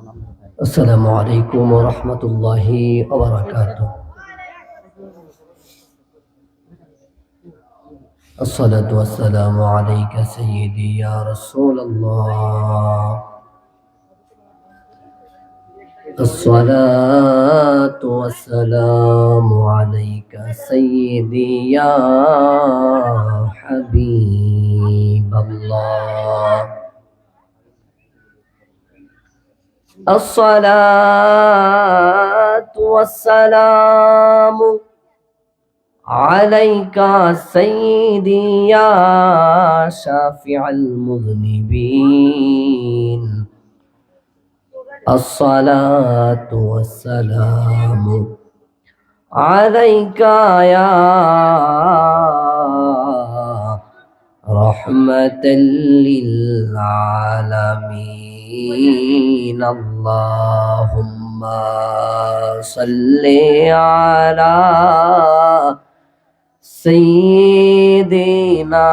السلام عليكم ورحمة الله وبركاته. الصلاة والسلام عليك سيدي يا رسول الله. الصلاة والسلام عليك سيدي يا حبيب الله. الصلاة والسلام عليك سيدي يا شافع المذنبين. الصلاة والسلام عليك يا رحمة للعالمين. اللهم صل على سيدنا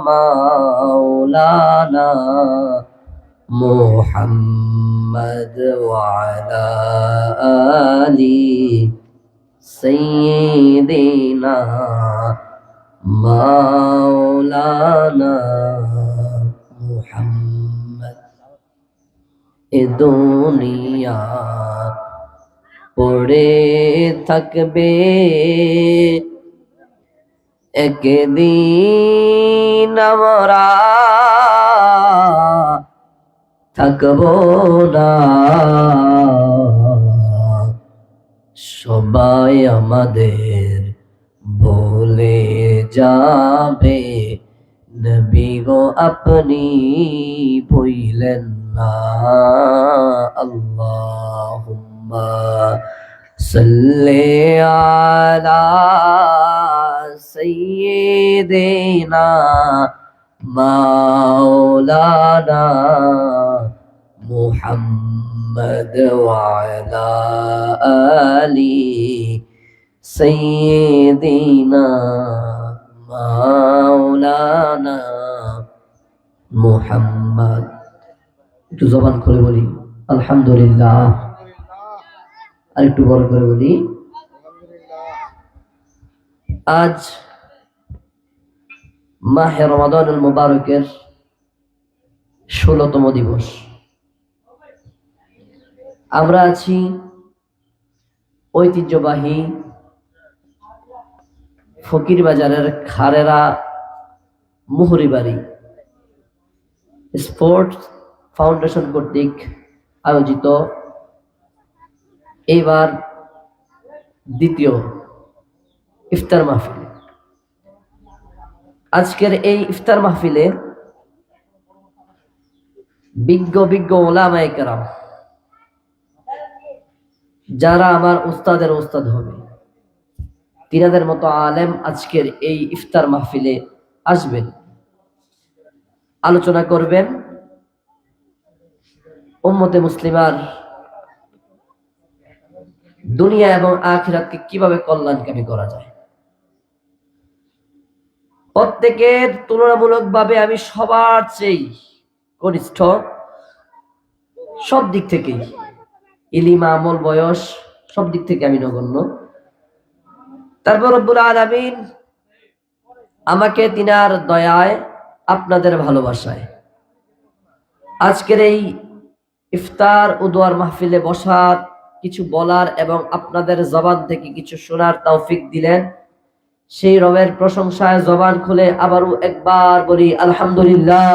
مولانا محمد وعلى آل سيدنا مولانا محمد. এ দুনিয়া পড়ে থাকবে, একদিন আমরা থাকবো না। সবাই আমাদের ভুলে যাবে, নবী গো আপনি ভুলেন না। আল্লাহুম্মা সাল্লি আলা সাইয়্যিদিনা মাওলানা মুহাম্মদ ওয়া আলা আলি সাইয়্যিদিনা মাওলানা মুহাম্মদ। একটু জবান খুলে বলি আলহামদুলিল্লাহ। আর একটু বড় করে বলি আজ মাহে রমাদানুল মুবারকের 16তম দিবস। আমরা আছি ঐতিহ্যবাহী ফকির বাজারের খারেরা মুহুরিবাড়ি স্পোর্টস ফাউন্ডেশন কর্তৃক আয়োজিত এইবার দ্বিতীয় ইফতার মাহফিল। আজকের এই ইফতার মাহফিলে বিজ্ঞ ওলামায়ে কেরাম, যারা আমার উস্তাদের উস্তাদ হবে, তিনাদের মতো আলেম আজকের এই ইফতার মাহফিলে আসবেন, আলোচনা করবেন উম্মতে মুসলিমার দুনিয়া এবং আখিরাতকে কিভাবে কল্যাণকামী করা যায়। প্রত্যেকের তুলনামূলকভাবে আমি সবার চেয়ে কনিষ্ঠ, সব দিক থেকেই, ইলিম, আমল, বয়স, সব দিক থেকে আমি নগণ্য। তারপর রব্বুল আলামিন আমাকে তিনার দয়ায়, আপনাদের ভালোবাসায় আজকের এই ইফতার ও দোয়ার মাহফিলে বসার, কিছু বলার এবং আপনাদের জবান থেকে কিছু শোনার তৌফিক দিলেন। সেই রবের প্রশংসায় জবান খুলে আবারও একবার বলি আলহামদুলিল্লাহ।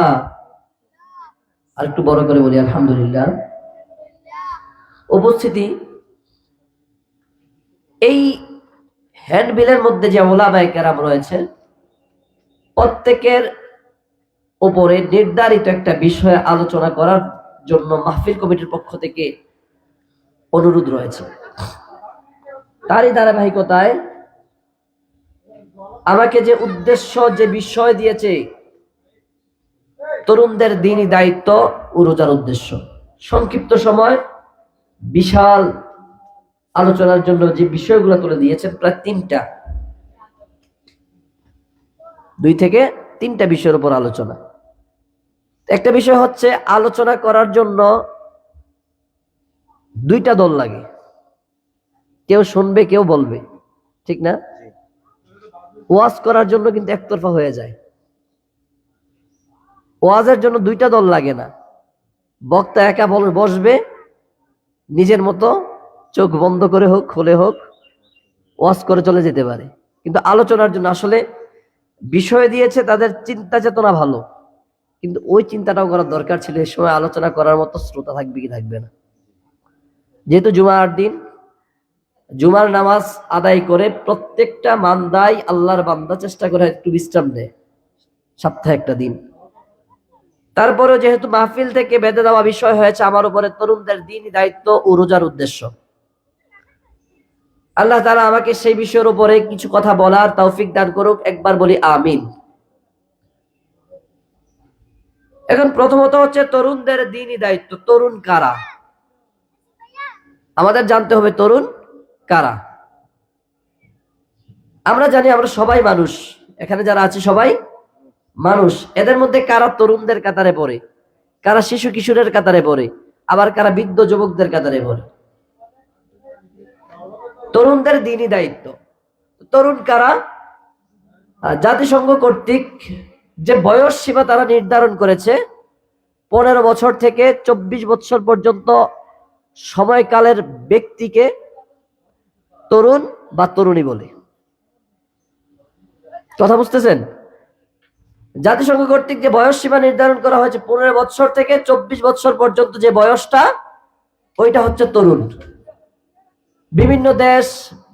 আর একটু বড় করে বলি আলহামদুলিল্লাহ। উপস্থিতি, এই হ্যান্ডবিলের মধ্যে যে ওলামায়ে কেরাম রয়েছে, প্রত্যেকের উপরে নির্ধারিত একটা বিষয়ে আলোচনা করার জন্য মাহফিল কমিটির পক্ষ থেকে অনুরোধ রয়েছে। তারই ধারাবাহিকতায় আমাকে যে উদ্দেশ্য, যে বিষয় দিয়েছে, তরুণদের দ্বীনি দায়িত্ব ও রোজার উদ্দেশ্য, সংক্ষিপ্ত সময় বিশাল আলোচনার জন্য যে বিষয়গুলো তুলে দিয়েছেন, প্রায় 2 থেকে 3টা বিষয়ের উপর আলোচনা। একটা বিষয় হচ্ছে আলোচনা করার জন্য দুইটা দল লাগে, কেউ শুনবে কেউ বলবে, ঠিক না? ওয়াজ করার জন্য কিন্তু একতরফা হয়ে যায়। ওয়াজের জন্য দুইটা দল লাগে না, বক্তা একা বসবে নিজের মতো, চোখ বন্ধ করে হোক খুলে হোক ওয়াজ করে চলে যেতে পারে। কিন্তু আলোচনার জন্য আসলে বিষয় দিয়েছে, তাদের চিন্তা চেতনা ভালো, কিন্তু ওই চিন্তাটাও করার দরকার ছিল। এই সময় আলোচনা করার মতো শ্রোতা থাকবে কি থাকবে না। যেহেতু জুমার দিন, জুমার নামাজ আদায় করে প্রত্যেকটা মান্দাই আল্লাহর বান্দা চেষ্টা করে একটু বিশ্রাম নেয় সপ্তাহে একটা দিন। তারপরে যেহেতু মাহফিল থেকে বেঁধে দেওয়া বিষয় হয়েছে আমার উপরে তরুণদের দ্বীনি দায়িত্ব ও রোজার উদ্দেশ্য, আল্লাহ তাআলা আমাকে সেই বিষয়ের উপরে কিছু কথা বলার তৌফিক দান করুক। একবার বলি আমিন। এখন প্রথমত হচ্ছে তরুণদের দ্বীনি দায়িত্ব। তরুণ কারা? আমাদের জানতে হবে তরুণ কারা। আমরা জানি আমরা সবাই মানুষ, এখানে যারা আছে সবাই মানুষ। এদের মধ্যে কারা তরুণদের কাতারে পড়ে, কারা শিশু কিশোরের কাতারে পড়ে, আবার কারা বৃদ্ধ যুবকদের কাতারে পড়ে। তরুণদের দ্বীনি দায়িত্ব। তরুণ কারা? জাতিসংঘ কর্তৃক যে বয়স সীমা তারা নির্ধারণ করেছে, 15 বছর থেকে 24 বছর পর্যন্ত সময়কালের ব্যক্তিকে তরুণ বা তরুণী বলে। কথা বুঝতেছেন? জাতিসংঘ কর্তৃক যে বয়স সীমা নির্ধারণ করা হয়েছে 15 বছর থেকে 24 বছর পর্যন্ত যে বয়সটা, ওইটা হচ্ছে তরুণ। বিভিন্ন দেশ,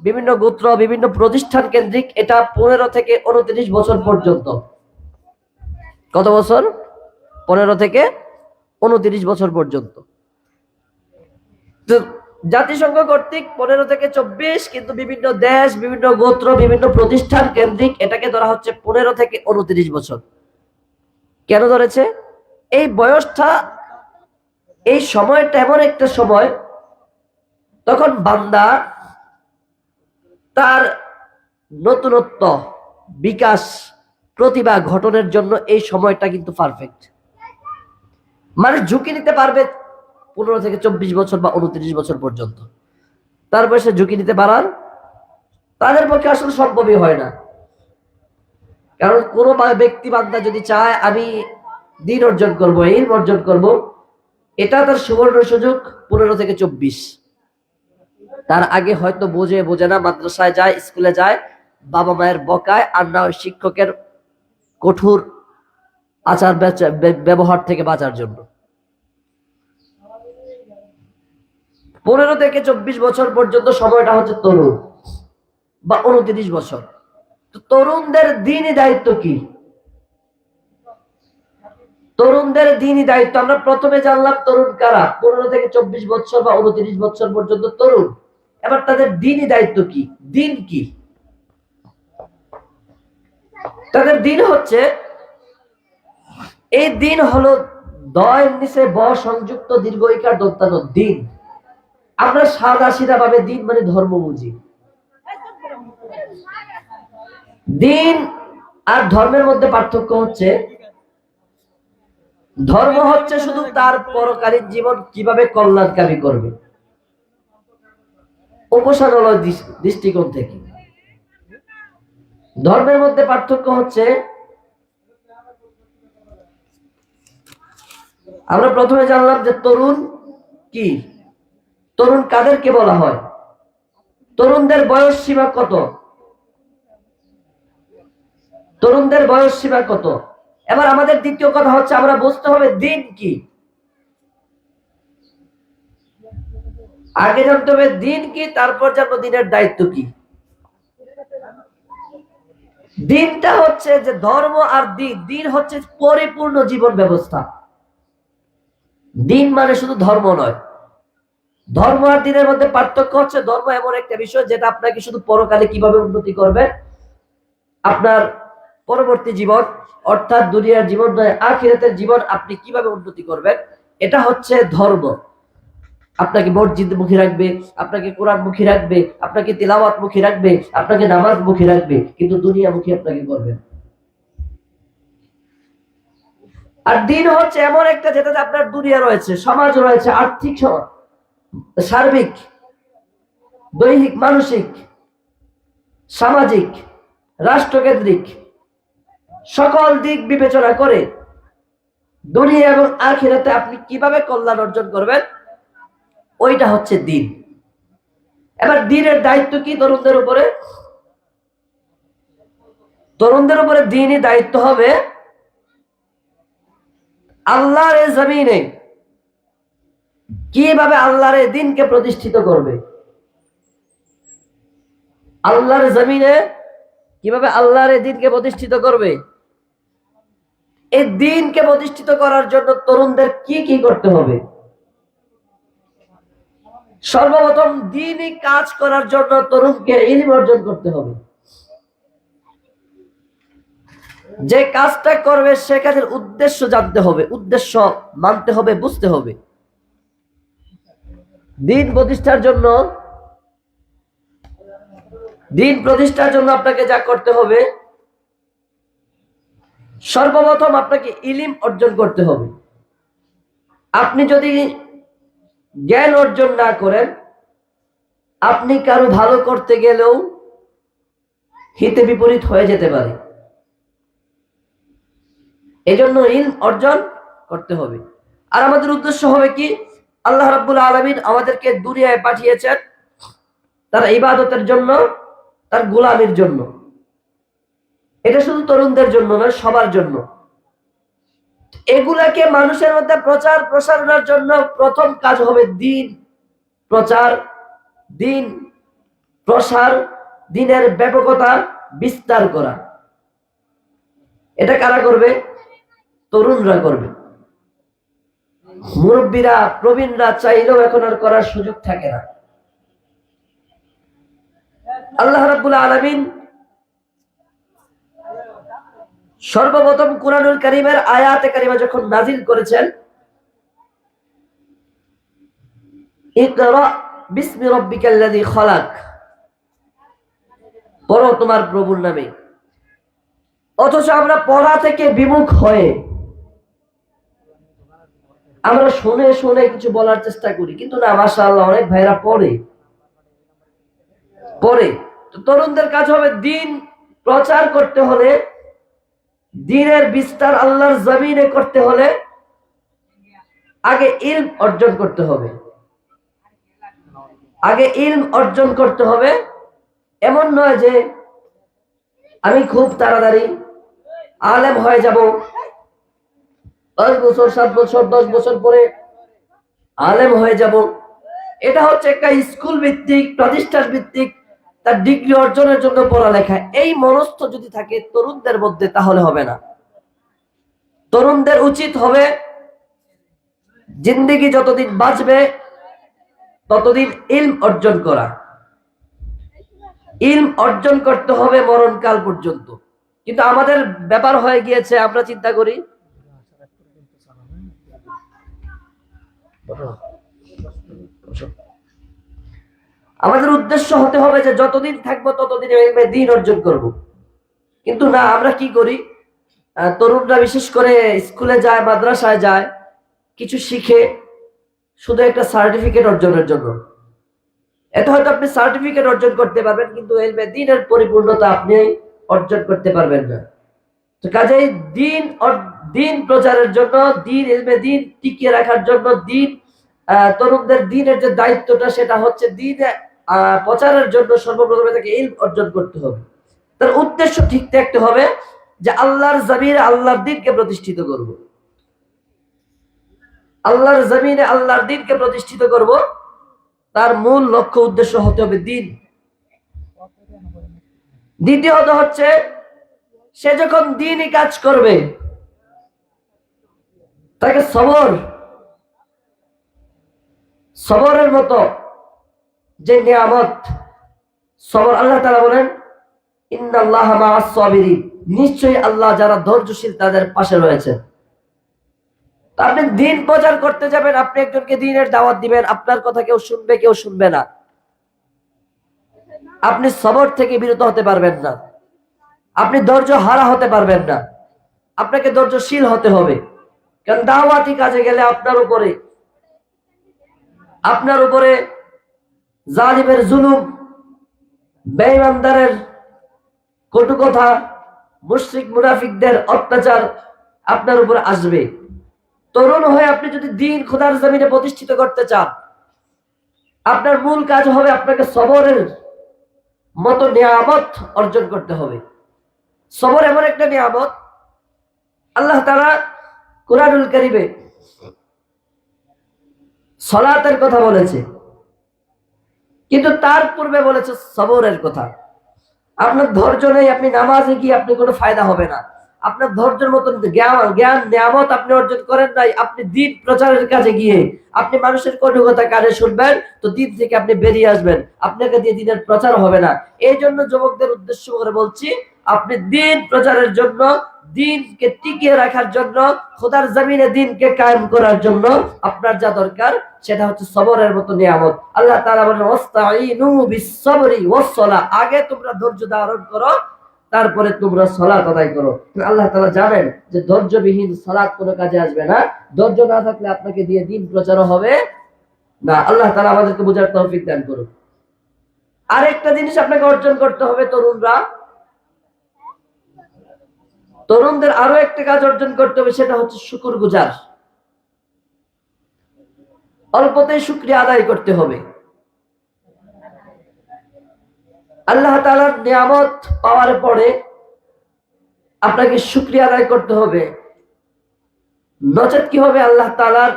বিভিন্ন গোত্র, বিভিন্ন প্রতিষ্ঠান কেন্দ্রিক এটা 15 থেকে 29 বছর পর্যন্ত। কত বছর? 15 থেকে 29 বছর পর্যন্ত। জাতিসংঘ কর্তৃক 15 থেকে 24, কিন্তু বিভিন্ন দেশ, বিভিন্ন গোত্র, বিভিন্ন প্রতিষ্ঠান কেন্দ্রিক এটাকে ধরা হচ্ছে 15 থেকে 29 বছর। কেন ধরেছে? এই বয়সটা, এই সময়টা এমন একটা সময় তখন বান্দা তার নতুনত্ব, বিকাশ, প্রতিভা ঘটনের জন্য এই সময়টা কিন্তু পারফেক্ট। মানুষ ঝুঁকি নিতে পারবে 15 থেকে 24 বছর বা 29 বছর পর্যন্ত। তার বয়সে ঝুঁকি নিতে পারার তাদের পক্ষে আসলে সম্ভবই হয় না। কারণ কোনো ব্যক্তি বান্দা যদি চায় আমি দিন অর্জন করব, ইলম অর্জন করব, এটা তার সুবর্ণ সুযোগ 15 থেকে 24। তার আগে হয়তো বোঝে না, মাদ্রাসায় যায়, স্কুলে যায়, বাবা মায়ের বকায় আর না শিক্ষকের কঠোর আচার ব্যবহার থেকে বাঁচার জন্য। 15 থেকে 24 বছর পর্যন্ত সময়টা হচ্ছে তরুণ বা 29 বছর। তো তরুণদের দ্বীনি দায়িত্ব কি? তরুণদের দ্বীনি দায়িত্ব আমরা প্রথমে জানলাম তরুণ কারা, 15 থেকে 24 বছর বা 29 বছর পর্যন্ত তরুণ। এবার তাদের দ্বীনি দায়িত্ব কি? দিন কি? তাদের দিন হচ্ছে, এই দিন হলো দয়ের নিচে ব সংযুক্ত দীর্ঘ ইকার দন্তানো দিন। আমরা সাদা সিধা ভাবে দিন মানে ধর্ম বুঝি। দিন আর ধর্মের মধ্যে পার্থক্য হচ্ছে, ধর্ম হচ্ছে শুধু তার পরকালীন জীবন কিভাবে কল্যাণকামী করবে, উপাসনালয় দৃষ্টিকোণ থেকে। ধর্মের মধ্যে পার্থক্য হচ্ছে, আমরা প্রথমে জানলাম যে তরুণ কি, তরুণ কাদেরকে বলা হয়, তরুণদের বয়স সীমা কত, তরুণদের বয়স সীমা কত। এবার আমাদের দ্বিতীয় কথা হচ্ছে আমরা বুঝতে হবে দিন কি। আগে জানতে হবে দিন কি, তারপর জানবো দিনের দায়িত্ব কি। দিনটা হচ্ছে যে ধর্ম আর দিন, দিন হচ্ছে পরিপূর্ণ জীবন ব্যবস্থা। দিন মানে শুধু ধর্ম নয়। ধর্ম আর দিনের মধ্যে পার্থক্য হচ্ছে, ধর্ম এমন একটা বিষয় যেটা আপনাকে শুধু পরকালে কিভাবে উন্নতি করবে, আপনার পরবর্তী জীবন অর্থাৎ দুনিয়ার জীবন নয় আখিরাতের জীবন আপনি কিভাবে উন্নতি করবেন, এটা হচ্ছে ধর্ম। আপনাকে মসজিদ মুখী রাখবে, আপনাকে কোরআন মুখী রাখবে, আপনাকে তিলাওয়াত মুখী রাখবে, আপনাকে নামাজ মুখী রাখবে, কিন্তু দুনিয়া মুখী আপনাকে করবে। আর দিন হচ্ছে এমন একটা যেটাতে আপনার দুনিয়া রয়েছে, সমাজ রয়েছে, আর্থিক সমাজ, সার্বিক, দৈহিক, মানসিক, সামাজিক, রাষ্ট্রকেন্দ্রিক সকল দিক বিবেচনা করে দুনিয়া এবং আখিরাতে আপনি কিভাবে কল্যাণ অর্জন করবেন, ওইটা হচ্ছে দিন। এবার দিনের দায়িত্ব কি তরুণদের উপরে? তরুণদের উপরে দিনই দায়িত্ব হবে আল্লাহর এই জমিনে কিভাবে আল্লাহর এই দিনকে প্রতিষ্ঠিত করবে, আল্লাহর জমিনে কিভাবে আল্লাহর এই দিনকে প্রতিষ্ঠিত করবে। এই দিনকে প্রতিষ্ঠিত করার জন্য তরুণদের কি কি করতে হবে? সর্বপ্রথম দিনই কাজ করার জন্য তরুণকে ইলম অর্জন করতে হবে। যে কাজটা করবে সে কাজের উদ্দেশ্য জানতে হবে, উদ্দেশ্য মানতে হবে, বুঝতে হবে। দিন প্রতিষ্ঠার জন্য আপনাকে যা করতে হবে, সর্বপ্রথম আপনাকে ইলম অর্জন করতে হবে। আপনি যদি জ্ঞান অর্জন না করেন, আপনি কারো ভালো করতে গেলেও হিতে বিপরীত হয়ে যেতে পারে। এজন্য ইলম অর্জন করতে হবে। আর আমাদের উদ্দেশ্য হবে কি? আল্লাহ রাব্বুল আলামিন আমাদেরকে দুনিয়ায় পাঠিয়েছেন তার ইবাদতের জন্য, তার গোলামির জন্য। এটা শুধু তরুণদের জন্য নয়, সবার জন্য। এগুলাকে মানুষের মধ্যে প্রচার প্রসারণের জন্য প্রথম কাজ হবে দিন প্রচার, দিন প্রসার, দিনের ব্যাপকতা বিস্তার করা। এটা কারা করবে? তরুণরা করবে। মুরব্বীরা, প্রবীণরা চাইলেও এখন আর করার সুযোগ থাকে না। আল্লাহ রাব্বুল আলামিন সর্বপ্রথম কুরআনুল কারীমের আয়াতে কারিমা যখন নাজিল করেছেন, ইকরা বিসমি রাব্বিকাল্লাযী খালাক, পড়ো তোমার প্রভুর নামে। অথচ আমরা পড়া থেকে বিমুখ হয়ে আমরা শুনে শুনে কিছু বলার চেষ্টা করি, কিন্তু না, মাশাআল্লাহ অনেক ভাইরা পড়ে। তো তরুণদের কাজ হবে দিন প্রচার করতে হলে, দিনের বিস্তার আল্লাহর জমিনে করতে হলে আগে ইলম অর্জন করতে হবে। আগে ইলম অর্জন করতে হবে। এমন নয় যে আমি খুব তাড়াতাড়ি আলেম হয়ে যাব, 5 বছর, 7 বছর, 10 বছর পরে আলেম হয়ে যাব। এটা হচ্ছে একটা স্কুল ভিত্তিক, প্রতিষ্ঠান ভিত্তিক, তার ডিগ্রি অর্জনের জন্য পড়ালেখা। এই মনস্থ যদি থাকে তরুণদের মধ্যে, তাহলে হবে না। তরুণদের উচিত হবে জিন্দেগি যতদিন বাঁচবে ততদিন ইলম অর্জন করা। ইলম অর্জন করতে হবে মরণকাল পর্যন্ত। কিন্তু আমাদের ব্যাপার হয়ে গিয়েছে, আমরা চিন্তা করি আমাদের উদ্দেশ্য হতে হবে যে যতদিন থাকবো ততদিন দ্বীন অর্জন করব। কিন্তু না, আমরা কি করি? তরুণরা বিশেষ করে স্কুলে যায়, মাদ্রাসায় যায়, কিছু শিখে শুধু একটা সার্টিফিকেট অর্জনের জন্য। এত হয়তো আপনি সার্টিফিকেট অর্জন করতে পারবেন, কিন্তু ইলমে দ্বীনের পরিপূর্ণতা আপনি অর্জন করতে পারবেন না। তো কাজেই দিন প্রচারের জন্য, দিন ইলমে দ্বীন টিকিয়ে রাখার জন্য, তরুণদের দ্বীনের যে দায়িত্বটা, সেটা হচ্ছে দ্বীন প্রচারের জন্য সর্বপ্রথমে তাকে ইলম অর্জন করতে হবে। তার উদ্দেশ্য ঠিক থাকতে হবে যে আল্লাহর জমিনে আল্লাহর দ্বীনকে প্রতিষ্ঠিত করব। আল্লাহর জমিনে আল্লাহর দ্বীনকে প্রতিষ্ঠিত করব, তার মূল লক্ষ্য উদ্দেশ্য হতে হবে দিন। দ্বিতীয়ত হচ্ছে, সে যখন দ্বীনি কাজ করবে তাকে সবরের মতো যে নিয়ামত, সবর, আল্লাহ তাআলা বলেন ইন্নাল্লাহা মাআস সাবিরিন, নিশ্চয়ই আল্লাহ যারা ধৈর্যশীল তাদের পাশে রয়েছে। আপনি দ্বীন প্রচার করতে যাবেন, আপনি একজনকে দ্বীনের দাওয়াত দিবেন, আপনার কথা কেউ শুনবে, কেউ শুনবে না। আপনি সবর থেকে বিরত হতে পারবেন না, আপনি ধৈর্য হারা হতে পারবেন না। আপনাকে ধৈর্যশীল হতে হবে, কারণ দাওয়াতি কাজে গেলে আপনার উপরে আপনার উপরে জালিমের জুলুম, বেঈমানদারের কটু কথা, মুশরিক মুনাফিকদের অত্যাচার আপনার উপরে আসবে। তরুণ হয়ে আপনি যদি দ্বীন খোদার জমিনে প্রতিষ্ঠিত করতে চান, আপনার মূল কাজ হবে আপনাকে সবরের মতো নিয়ামত অর্জন করতে হবে। সবর এমন একটা নিয়ামত, আল্লাহ তাআলা কুরআনুল কারীমে সালাতের কথা বলেছে, কিন্তু তার পূর্বে বলেছে সবরের কথা। আপনার ধৈর্য নেই, আপনি নামাজে গিয়ে আপনি কোনো ফায়দা হবে না। আপনার ধৈর্যের মতন জ্ঞান নিয়ামত আপনি অর্জন করেন নাই, আপনি দ্বীন প্রচারের কাজে গিয়ে আপনি মানুষের কটু কথা কানে শুনবেন, তো দ্বীন থেকে আপনি বেরিয়ে আসবেন, আপনাকে দিয়ে দ্বীনের প্রচার হবে না। এই জন্য যুবকদের উদ্দেশ্য করে বলছি, আপনি দ্বীন প্রচারের জন্য, দ্বীনকে টিকিয়ে রাখার জন্য, খোদার জমিনে দ্বীনকে কায়েম করার জন্য আপনার যা দরকার সেটা হচ্ছে সবরের মতো নিয়ামত। আল্লাহ তাআলা বলেন ওয়াস্তাঈনু বিস-সাবরি ওয়াস-সালাহ, আগে তোমরা ধৈর্য ধারণ করো, তারপরে তোমরা সালাত আদায় করো। আল্লাহ তাআলা জানেন যে ধৈর্যবিহীন সালাত কোনো কাজে আসবে না, ধৈর্য না থাকলে আপনাকে দিয়ে দ্বীন প্রচার হবে না। আল্লাহ তাআলা আমাদেরকে বোঝার তৌফিক দান করুন। আরেকটা জিনিস আপনাকে অর্জন করতে হবে তরুণরা, তরুণদের আরো একটা কাজ অর্জন করতে হবে, সেটা হচ্ছে শুকরগুজার। অল্পতেই শুকরিয়া আদায় করতে হবে। আল্লাহ তাআলার নিয়ামত পাওয়ার পরে আপনাকে শুকরিয়া আদায় করতে হবে, নচেত কি হবে, আল্লাহ তাআলার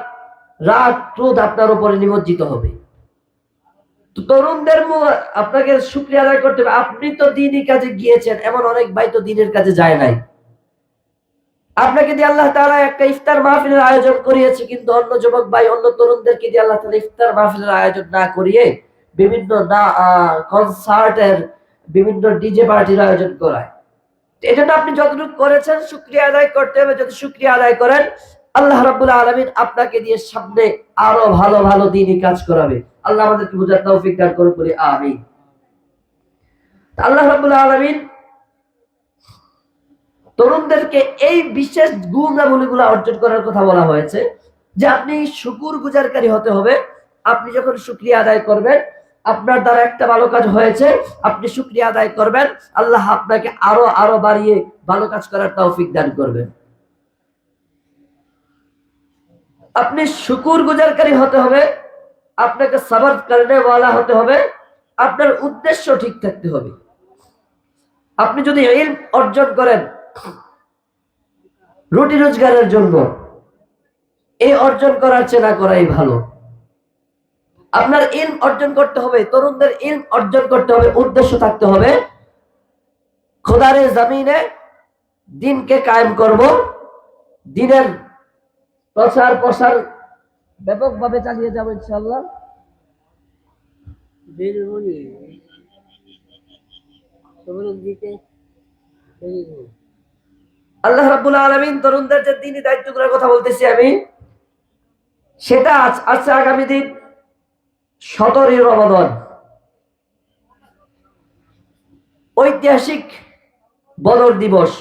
রাগ ক্রোধ আপনার উপরে নিমজ্জিত হবে। তো তরুণদের আপনাকে শুকরিয়া আদায় করতে হবে। আপনি তো দ্বীনি কাজে গিয়েছেন, এমন অনেক ভাই তো দ্বীনের কাজে যায় নাই। আপনাকে দিয়ে আল্লাহ তাআলা একটা ইফতার মাহফিলের আয়োজন করিয়েছে, কিন্তু অন্য যুবক ভাই, অন্য তরুণদেরকে দিয়ে আল্লাহ তাআলা ইফতার মাহফিলের আয়োজন না করিয়ে বিভিন্ন কনসার্টের, বিভিন্ন ডিজে পার্টির আয়োজন করায়। এটা তো আপনি যতটুকু করেছেন শুকরিয়া আদায় করতে হবে। যদি শুকরিয়া আদায় করেন, আল্লাহ রাব্বুল আলামিন আপনাকে দিয়ে সামনে আরো ভালো ভালো দ্বীনি কাজ করাবে। আল্লাহ আমাদেরকে বুঝার তৌফিক দান করুন, বলি আমিন। আল্লাহ রাব্বুল আলামিন তরুণদেরকে এই বিশেষ গুণাবলীগুলো অর্জন করার কথা বলা হয়েছে, যে আপনি শুকরগুজারকারী হতে হবে। আপনি যখন শুকরিয়া আদায় করবেন, আপনার দ্বারা একটা ভালো কাজ হয়েছে, আপনি শুকরিয়া আদায় করবেন, আল্লাহ আপনাকে আরো আরো বাড়িয়ে ভালো কাজ করার তৌফিক দান করবেন। আপনি শুকরগুজারকারী হতে হবে, আপনাকে সবর করনে ওয়ালা হতে হবে, আপনার উদ্দেশ্য ঠিক থাকতে হবে। আপনি যদি ইলম অর্জন করেন রুটি রোজগারের জন্য, এই অর্জন করার চেয়ে না করাই ভালো। আপনার ইলম অর্জন করতে হবে, তরুণদের ইলম অর্জন করতে হবে, উদ্দেশ্য থাকতে হবে খোদার জমিনে দ্বীনকে কায়েম করব, দ্বীনের প্রচার প্রসার ব্যাপকভাবে চালিয়ে যাব ইনশাআল্লাহ। আল্লাহ রাব্বুল আলামিন তরুণদের যে দ্বীনি দায়িত্বগুলোর কথা বলতেছি আমি, সেটা আছে আগামী দিন 17ই রমাদান, ঐতিহাসিক বদর দিবস।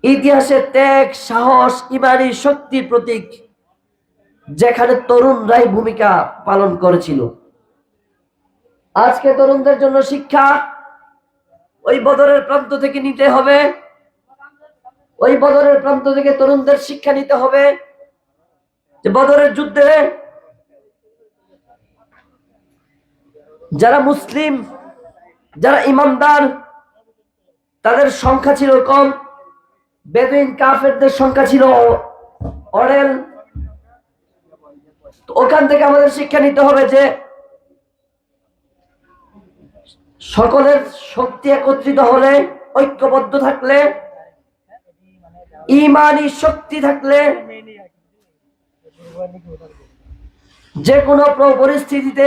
ইতিহাসে ত্যাগ, সাহস, ইমানি শক্তির প্রতীক, যেখানে তরুণরাই ভূমিকা পালন করেছিল। আজকে তরুণদের জন্য শিক্ষা ওই বদরের প্রান্ত থেকে নিতে হবে, ওই বদরের প্রান্ত থেকে তরুণদের শিক্ষা নিতে হবে যে বদরের যুদ্ধে যারা মুসলিম, যারা ইমানদার, তাদের সংখ্যা ছিল কম, বেদুইন কাফেরদের সংখ্যা ছিল অঢেল। ওখান থেকে আমাদের শিক্ষা নিতে হবে যে সকলের শক্তি একত্রিত হলে, ঐক্যবদ্ধ থাকলে, ঈমানি শক্তি থাকলে, যে কোনো পরিস্থিতিতে,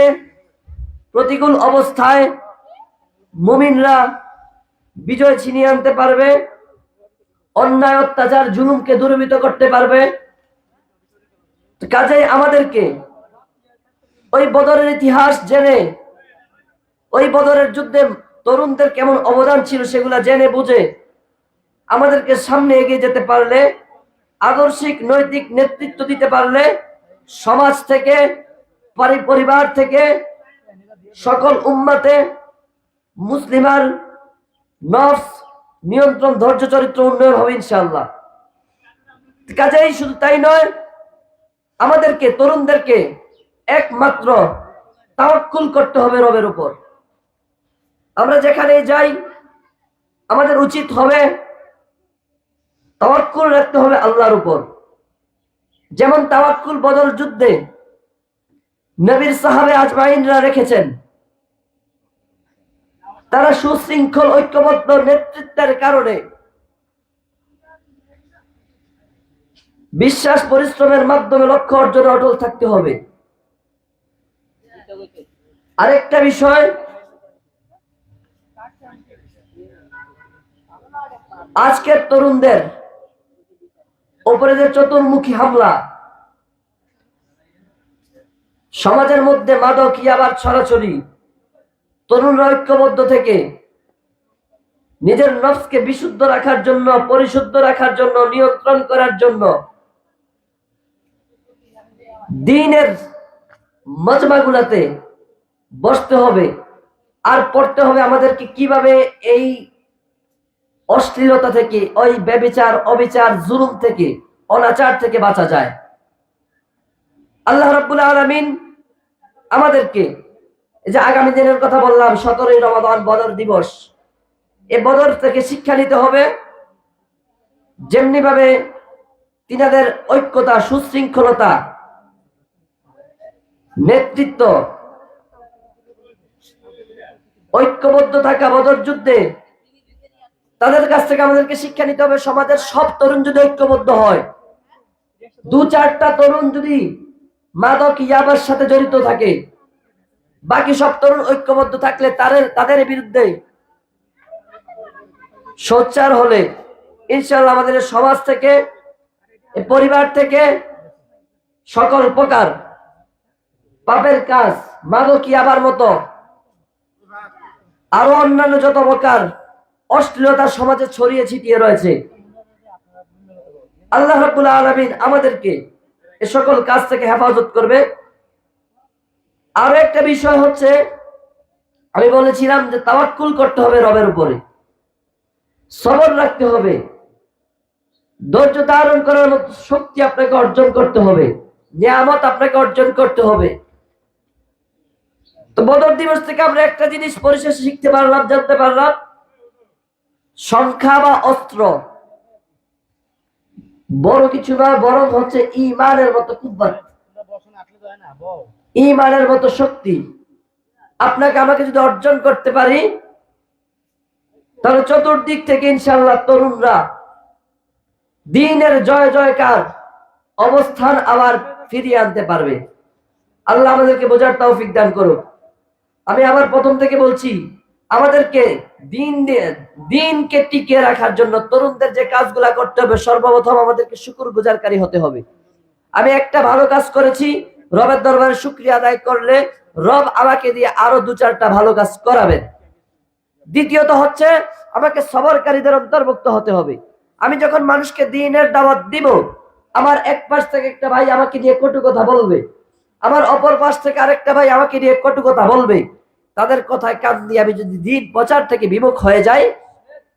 প্রতিকূল অবস্থায় মুমিনরা বিজয় ছিনিয়ে আনতে পারবে, অন্যায় অত্যাচার জুলুমকে দূরীভূত করতে পারবে। কাজেই আমাদেরকে ওই বদরের ইতিহাস জেনে, ওই বদরের যুদ্ধে তরুণদের কেমন অবদান ছিল সেগুলা জেনে বুঝে আমাদেরকে সামনে এগিয়ে যেতে পারলে, আদর্শিক নৈতিক নেতৃত্ব দিতে পারলে, সমাজ থেকে, পরিবার থেকে, সকল উম্মতে মুসলিমার নফস নিয়ন্ত্রণ, ধৈর্য, চরিত্র উন্নয়ন হবে ইনশাআল্লাহ। কাজেই শুধু তাই নয়, আমাদেরকে তরুণদেরকে একমাত্র তাওয়াক্কুল করতে হবে রবের উপর। আমরা যেখানে যাই আমাদের উচিত হবে তাওয়াক্কুল রাখতে হবে আল্লাহর উপর। যেমন তাওয়াক্কুল বদর যুদ্ধে নবীর সাহাবে আজমাইনরা রেখেছেন। তারা সুশৃঙ্খল ঐক্যবদ্ধ নেতৃত্বের কারণে, বিশ্বাস পরিশ্রমের মাধ্যমে লক্ষ্য অর্জনে অটল থাকতে হবে। আরেকটা বিষয়, আজকের তরুণদের উপরে যে চতুর্মুখী হামলা, সমাজের মধ্যে মাদক ইয়াবার ছড়াছড়ি, তরুণরা ঐক্যবদ্ধ থেকে নিজের নফসকে বিশুদ্ধ রাখার জন্য, পরিশুদ্ধ রাখার জন্য, নিয়ন্ত্রণ করার জন্য দ্বীনের মজমাগুলাতে বসতে হবে আর পড়তে হবে আমাদেরকে কিভাবে এই অশ্লীলতা থেকে, ওই ব্যভিচার, অবিচার, জুলুম থেকে, অনাচার থেকে বাঁচা যায়। আল্লাহ রাব্বুল আলামিন আমাদেরকে, এই যে আগামী দিনের কথা বললাম, 17ই রমাদান বদর দিবস, এই বদর থেকে শিক্ষা নিতে হবে। যেমনি ভাবে তিনাদের ঐক্যতা, সুশৃঙ্খলতা, নেতৃত্ব, ঐক্যবদ্ধ থাকা বদর যুদ্ধে, তাদের কাছ থেকে আমাদেরকে শিক্ষা নিতে হবে। সমাজের সব তরুণ যদি ঐক্যবদ্ধ হয়, 2-4টা তরুণ যদি মাদক ইয়াবার সাথে জড়িত থাকে, বাকি সব তরুণ ঐক্যবদ্ধ থাকলে তাদের বিরুদ্ধে সোচ্চার হলে ইনশাআল্লাহ আমাদের সমাজ থেকে, পরিবার থেকে সকল প্রকার পাপের কাজ, মাদক ইয়াবার মতো আরো অন্যান্য যত প্রকার অশ্লীলতা সমাজে ছড়িয়ে ছিটিয়ে রয়েছে, আল্লাহ রাব্বুল আলামিন আমাদেরকে এ সকল কাজ থেকে হেফাজত করবে। আরো একটা বিষয় হচ্ছে, আমি বলেছিলাম যে তাওয়াক্কুল করতে হবে রবের উপরে, সবর রাখতে হবে, ধৈর্য ধারণ করার মতো শক্তি আপনাকে অর্জন করতে হবে, নিয়ামত আপনাকে অর্জন করতে হবে। তো বদর দিবস থেকে আমরা একটা জিনিস পরিশেষে শিখতে পারলাম, জানতে পারলাম, সংখ্যা বা অস্ত্র বড় কিছু নয়, বরং হচ্ছে ঈমানের মতো কুব্বত, ঈমানের মতো শক্তি আপনাকে আমাকে যদি অর্জন করতে পারি, তাহলে চতুর্দিক থেকে ইনশাআল্লাহ তরুণরা দ্বীনের জয় জয়কার অবস্থান আবার ফিরিয়ে আনতে পারবে। আল্লাহ আমাদেরকে বোঝার তৌফিক দান করুক। আমি আবার প্রথম থেকে বলছি, আমাদেরকে দ্বীনকে টিকিয়ে রাখার জন্য তরুণদের যে কাজগুলা করতে হবে, সর্বপ্রথম আমাদেরকে শুকরগুজারকারী হতে হবে। আমি একটা ভালো কাজ করেছি, রবের দরবারে শুকরিয়া আদায় করলে রব আমাকে দিয়ে আরো 2-4টা ভালো কাজ করাবেন। দ্বিতীয়ত হচ্ছে, আমাকে সবরকারীদের অন্তর্ভুক্ত হতে হবে। আমি যখন মানুষকে দ্বীনের দাওয়াত দিব, আমার এক পাশ থেকে একটা ভাই আমাকে নিয়ে কটু কথা বলবে, আমার অপর পাশ থেকে আরেকটা ভাই আমাকে নিয়ে কটু কথা বলবে, তাদের কথায় কান দিয়ে আমি যদি দ্বীন প্রচার থেকে বিমুখ হয়ে যাই,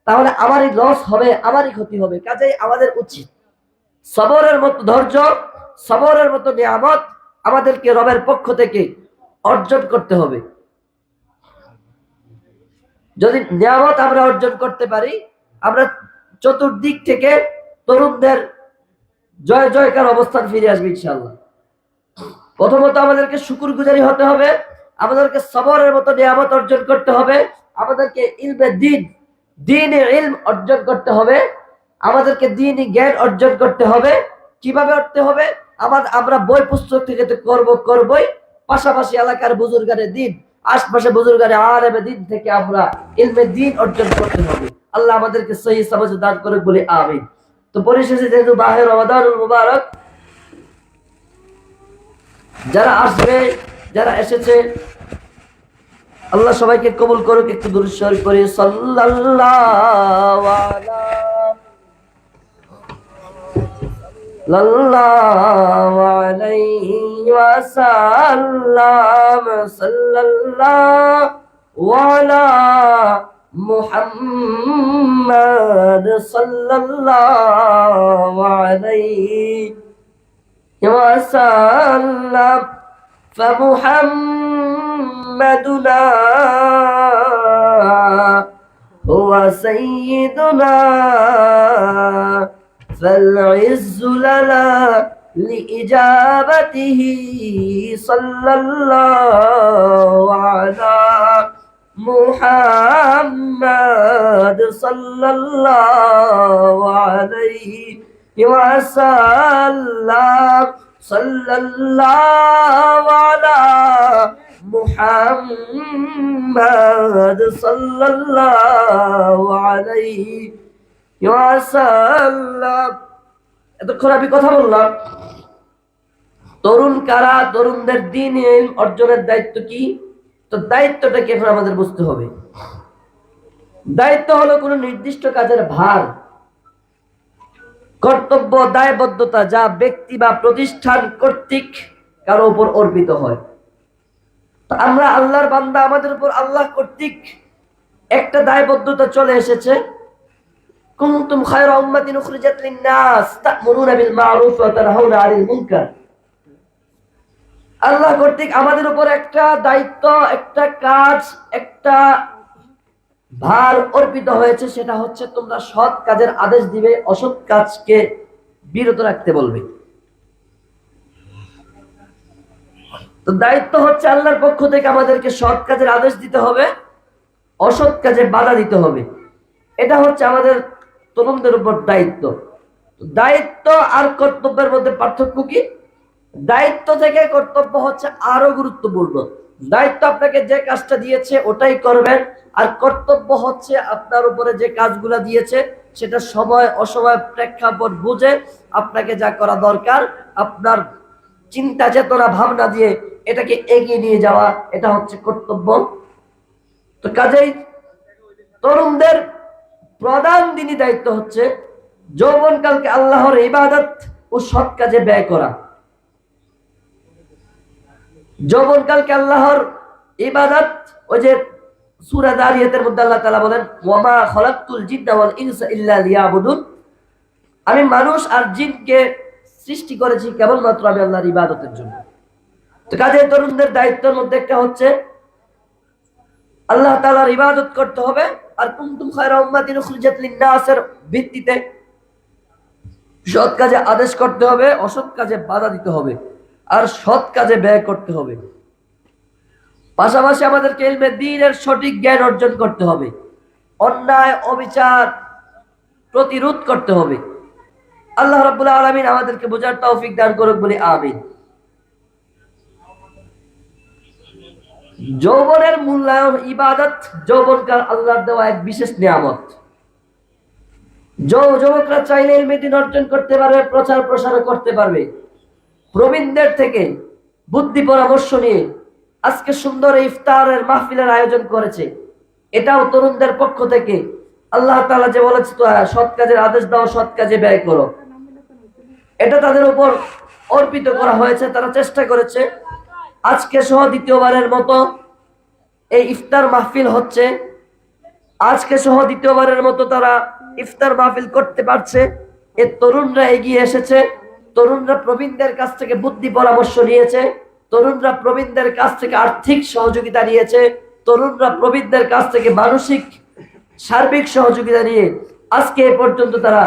তাহলে আমারই লস হবে, আমারই ক্ষতি হবে। কাজেই আমাদের উচিত সবরের মতো ধৈর্য, সবরের মতো নিয়ামত আমাদেরকে রবের পক্ষ থেকে অর্জন করতে হবে। যদি নিয়ামত আমরা অর্জন করতে পারি, আমরা চতুর্দিক থেকে তরুণদের জয় জয়কার অবস্থান ফিরে আসবে ইনশাআল্লাহ। প্রথমত আমাদেরকে শুকরগুজারি হতে হবে, আমাদেরকে সবরের মতো নিয়ামত অর্জন করতে হবে, আমাদেরকে ইলমে দ্বীন ইলম অর্জন করতে হবে, আমাদেরকে দ্বীনি জ্ঞান অর্জন করতে হবে। কিভাবে করতে হবে? আমরা বই পুস্তক থেকে তো করবই, পাশাপাশি এলাকার বুজুর্গানে দ্বীন, আশপাশে বুজুর্গানে আলেমে দ্বীন থেকে আমরা ইলমে দ্বীন অর্জন করতে হবে। আল্লাহ আমাদেরকে সহি সমাজ দান করে বলে আমিন। তো পরিশেষে যেহেতু মাহে রমাদানুল মুবারক, যারা আসবে, যারা এসেছে, আল্লাহ সবাইকে কবুল করুক। একটু দুরূদ শরীফ পড়ি, সাল্লাল্লাহু আলা সাল্লাল্লাহু আলাইহি ওয়াসাল্লাম সাল্লাল্লাহু আলা মুহাম্মাদ সাল্লাল্লাহু আলাইহি ওয়াসাল্লাম فمحمدنا هو سيدنا فالعز لنا لإجابته صلى الله على محمد صلى الله عليه وسلم صلى الله على محمد صلى الله عليه ওয়াসাল্লাম। এতক্ষণ আমি কথা বললাম তরুণ কারা, তরুণদের দ্বীন ইলম অর্জনের দায়িত্ব কি। তো দায়িত্বটা কি এখন আমাদের বুঝতে হবে। দায়িত্ব হলো কোনো নির্দিষ্ট কাজের ভার, কর্তব্য, দায়বদ্ধতা যা ব্যক্তি বা প্রতিষ্ঠান কর্তৃক কারো উপর অর্পিত হয়। তো আমরা আল্লাহর বান্দা, আমাদের উপর আল্লাহ কর্তৃক একটা দায়বদ্ধতা চলে এসেছে। কুনতুম খায়রা উম্মাতিন উখরিজাত লিন-নাস তা'মুরুনা বিল মা'রুফ ওয়া তানহাউনা 'আনিল মুনকার। আল্লাহ কর্তৃক আমাদের উপর একটা দায়িত্ব, একটা কাজ, একটা ভার অর্পিত হয়েছে, সেটা হচ্ছে তোমরা সৎ কাজের আদেশ দিবে, অসৎ কাজকে বিরত রাখতে বলবে। তো দায়িত্ব হচ্ছে আল্লাহর পক্ষ থেকে আমাদেরকে সৎ কাজের আদেশ দিতে হবে, অসৎ কাজে বাধা দিতে হবে। এটা হচ্ছে আমাদের তরুণদের উপর দায়িত্ব। দায়িত্ব আর কর্তব্যের মধ্যে পার্থক্য কি? দায়িত্ব থেকে কর্তব্য হচ্ছে আরো গুরুত্বপূর্ণ। দায়িত্ব আপনাকে যে কাজটা দিয়েছে ওটাই করবেন, আর কর্তব্য হচ্ছে আপনার উপরে যে কাজগুলা দিয়েছে সেটা সময় অসময় প্রেক্ষাপট বুঝে আপনাকে যা করা দরকার, আপনার চিন্তা চেতনা ভাবনা দিয়ে এটাকে এগিয়ে নিয়ে যাওয়া, এটা হচ্ছে কর্তব্য। তো কাজেই তরুণদের প্রধান দিনই দায়িত্ব হচ্ছে যৌবনকালকে আল্লাহর ইবাদত ও সৎ কাজে ব্যয় করা। যৌবনকালকে আল্লাহর ইবাদত, ওই যে সূরা যারিয়াতের মধ্যে আল্লাহ তাআলা বলেন, ওয়ামা খালাকতুল জিন্না ওয়াল ইনসা ইল্লা লিয়াবুদুন, আমি মানুষ আর জিনকে সৃষ্টি করেছি কেবলমাত্র আমি আল্লাহর ইবাদতের জন্য। তো কাজে তরুণদের দায়িত্বের মধ্যে একটা হচ্ছে আল্লাহ তাআলার ইবাদত করতে হবে, আর কুনতুম খায়রা উম্মাতিন উখরিজাত লিন-নাসের ভিত্তিতে সৎ কাজে আদেশ করতে হবে, অসৎ কাজে বাধা দিতে হবে, আর সৎ কাজে ব্যয় করতে হবে। পাশাপাশি আমাদেরকে ইলমে দ্বীনের সঠিক জ্ঞান অর্জন করতে হবে, অন্যায় অবিচার প্রতিরোধ করতে হবে। আল্লাহ রাব্বুল আলামিন আমাদেরকে বোঝার তৌফিক দান করুক, বলি আমিন। যৌবনের মূল্যায়ন ইবাদত, যৌবনকাল আল্লাহর দেওয়া এক বিশেষ নিয়ামত। যুবকরা চাইলে ইলমে দ্বীন অর্জন করতে পারবে, প্রচার প্রসার করতে পারবে। প্রবীণদের থেকে বুদ্ধি পরামর্শ নিয়ে আজকে সুন্দর ইফতারের মাহফিলের আয়োজন করেছে, এটাও তরুণদের পক্ষ থেকে। আল্লাহ তাআলা যে বলেছে তো সৎ কাজের আদেশ দাও, সৎ কাজে ব্যয় করো, এটা তাদের উপর অর্পিত করা হয়েছে। তারা চেষ্টা করেছে। আজকে সহ দ্বিতীয়বারের মতো এই ইফতার মাহফিল হচ্ছে, আজকে সহ দ্বিতীয়বারের মতো তারা ইফতার মাহফিল করতে পারছে। এই তরুণরা এগিয়ে এসেছে, তরুণরা প্রবীণদের কাছ থেকে বুদ্ধি পরামর্শ নিয়েছে, তরুণরা প্রবীণদের কাছ থেকে আর্থিক সহযোগিতা নিয়েছে, তরুণরা প্রবীণদের কাছ থেকে মানসিক সার্বিক সহযোগিতা নিয়ে আজকে এ পর্যন্ত তারা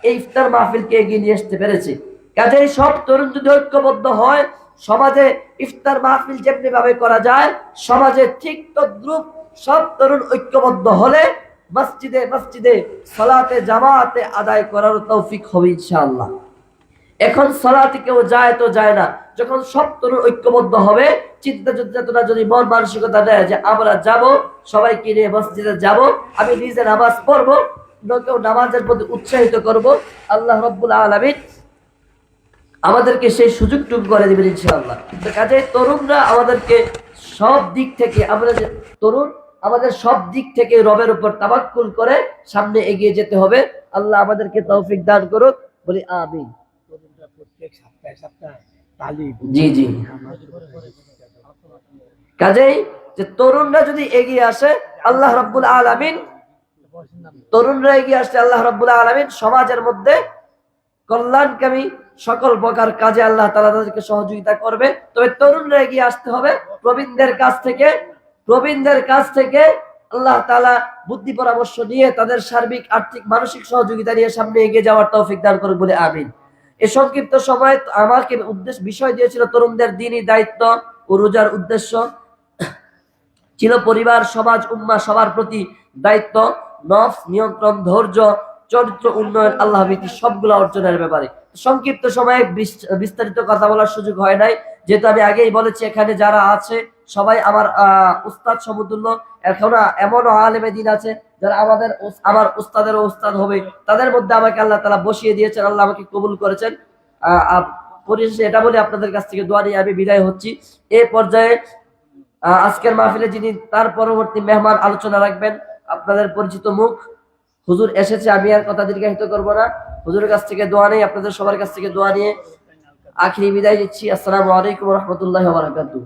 এই ইফতার মাহফিলকে এগিয়ে নিয়ে আসতে পেরেছে। কাজেই সব তরুণ যদি ঐক্যবদ্ধ হয়, সমাজে ইফতার মাহফিল যেমনি ভাবে করা যায়, সমাজে ঠিক তদ্রুপ সব তরুণ ঐক্যবদ্ধ হলে মসজিদে মসজিদে সালাতে জামাতে আদায় করার তৌফিক হবে ইনশাআল্লাহ। এখন সালাতে কেউ যায় তো যায় না, যখন সব তরুণ ঐক্যবদ্ধ হবে, চিন্তা চেতনা যদি মন মানসিকতা দেয় যে আমরা যাব, সবাইকে নিয়ে মসজিদে যাব, আমি নিজে নামাজ পড়বো, কেউ নামাজের প্রতি উৎসাহিত করব, আল্লাহ রাব্বুল আলামিন আমাদেরকে সেই সুযোগটুকু করে দিবেন ইনশাআল্লাহ। তো কাজে তরুণরা আমাদেরকে সব দিক থেকে, আমরা যে তরুণ, আমাদের সব দিক থেকে রবের উপর তাওয়াক্কুল করে সামনে এগিয়ে যেতে হবে। আল্লাহ আমাদেরকে তৌফিক দান করুক, বলি আমিন। জি জি। কাজেই যে তরুণরা যদি এগিয়ে আসে আল্লাহ রাব্বুল আলামিন, তরুণরা এগিয়ে আসলে আল্লাহ রাব্বুল আলামিন সমাজের মধ্যে কল্যাণকামী সকল প্রকার কাজে আল্লাহ তাআলা তাদেরকে সহযোগিতা করবে। তবে তরুণরা এগিয়ে আসতে হবে প্রবীণদের কাছ থেকে, প্রবীণদের কাছ থেকে আল্লাহ তাআলা বুদ্ধি পরামর্শ নিয়ে তাদের সার্বিক আর্থিক মানসিক সহযোগিতা নিয়ে সামনে এগিয়ে যাওয়ার তৌফিক দান করুন বলে আমিন। এই সংক্ষিপ্ত সময় আমাকে বিষয় দিয়েছিল তরুণদের দ্বীনি দায়িত্ব ও রোজার উদ্দেশ্য ছিল পরিবার, সমাজ, উম্মাহ সবার প্রতি দায়িত্ব, নফস নিয়ন্ত্রণ, ধৈর্য, চরিত্র উন্নয়ন, আল্লাহ ভীতি সবগুলো অর্জনের ব্যাপারে। সংক্ষিপ্ত সময়ে বিস্তারিত কথা বলার সুযোগ হয় নাই, যেহেতু আমি আগেই বলেছি এখানে যারা আছে সবাই আমার উস্তাদ সমতুল্য। এখনো এমনও আলেমে দ্বীন আছে যারা আমার উস্তাদেরও উস্তাদ হবে, তাদের মধ্যে আমাকে আল্লাহ তাআলা বসিয়ে দিয়েছেন, আল্লাহ আমাকে কবুল করেছেন। পরিশেষে এটা বলে আপনাদের কাছ থেকে দোয়া নিয়ে আমি বিদায় হচ্ছি। এই পর্যায়ে আজকের মাহফিলে যিনি তার পরবর্তী মেহমান আলোচনা রাখবেন আপনাদের পরিচিত মুখ হুজুর এসেছে, আমি আর কথা দীর্ঘায়িত করব না। হুজুরের কাছ থেকে দোয়া নিয়ে আপনাদের সবার কাছ থেকে দোয়া নিয়ে আখিরি বিদায় দিচ্ছি। আসসালামু আলাইকুম ওয়া রাহমাতুল্লাহি ওয়া বারাকাতুহু।